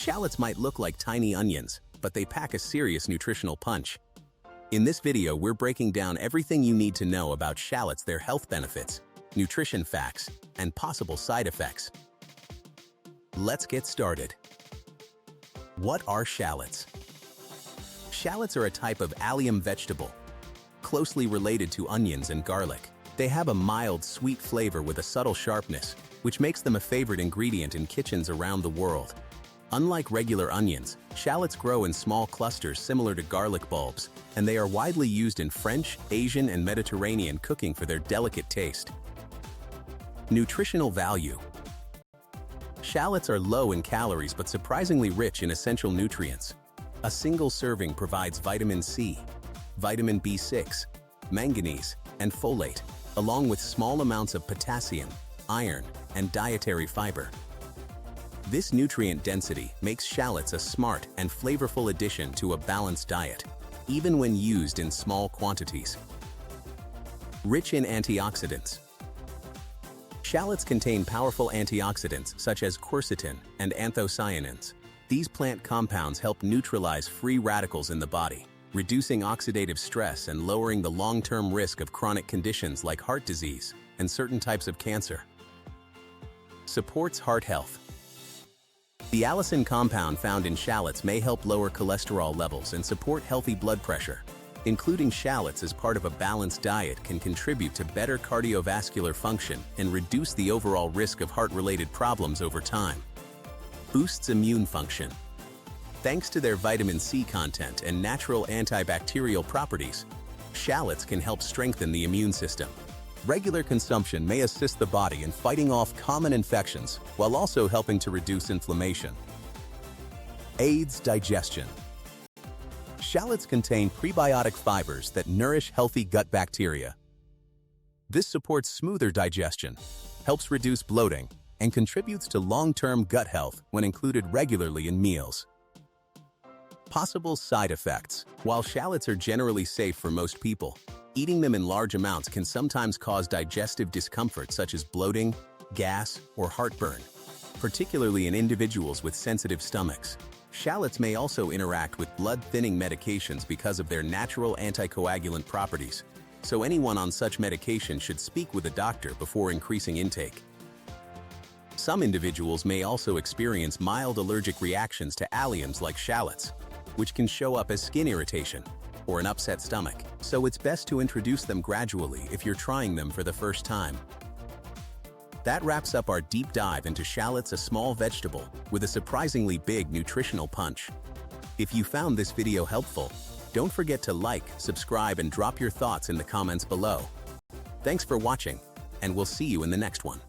Shallots might look like tiny onions, but they pack a serious nutritional punch. In this video, we're breaking down everything you need to know about shallots, their health benefits, nutrition facts, and possible side effects. Let's get started. What are shallots? Shallots are a type of allium vegetable, closely related to onions and garlic. They have a mild, sweet flavor with a subtle sharpness, which makes them a favorite ingredient in kitchens around the world. Unlike regular onions, shallots grow in small clusters similar to garlic bulbs, and they are widely used in French, Asian, and Mediterranean cooking for their delicate taste. Nutritional value. Shallots are low in calories but surprisingly rich in essential nutrients. A single serving provides vitamin C, vitamin B6, manganese, and folate, along with small amounts of potassium, iron, and dietary fiber. This nutrient density makes shallots a smart and flavorful addition to a balanced diet, even when used in small quantities. Rich in antioxidants. Shallots contain powerful antioxidants such as quercetin and anthocyanins. These plant compounds help neutralize free radicals in the body, reducing oxidative stress and lowering the long-term risk of chronic conditions like heart disease and certain types of cancer. Supports heart health. The allicin compound found in shallots may help lower cholesterol levels and support healthy blood pressure. Including shallots as part of a balanced diet can contribute to better cardiovascular function and reduce the overall risk of heart-related problems over time. Boosts immune function. Thanks to their vitamin C content and natural antibacterial properties, shallots can help strengthen the immune system. Regular consumption may assist the body in fighting off common infections while also helping to reduce inflammation. Aids digestion. Shallots contain prebiotic fibers that nourish healthy gut bacteria. This supports smoother digestion, helps reduce bloating, and contributes to long-term gut health when included regularly in meals. Possible side effects. While shallots are generally safe for most people, eating them in large amounts can sometimes cause digestive discomfort such as bloating, gas, or heartburn, particularly in individuals with sensitive stomachs. Shallots may also interact with blood-thinning medications because of their natural anticoagulant properties, so anyone on such medication should speak with a doctor before increasing intake. Some individuals may also experience mild allergic reactions to alliums like shallots, which can show up as skin irritation or an upset stomach, so it's best to introduce them gradually if you're trying them for the first time. That wraps up our deep dive into shallots, a small vegetable with a surprisingly big nutritional punch. If you found this video helpful, don't forget to like, subscribe, and drop your thoughts in the comments below. Thanks for watching, and we'll see you in the next one.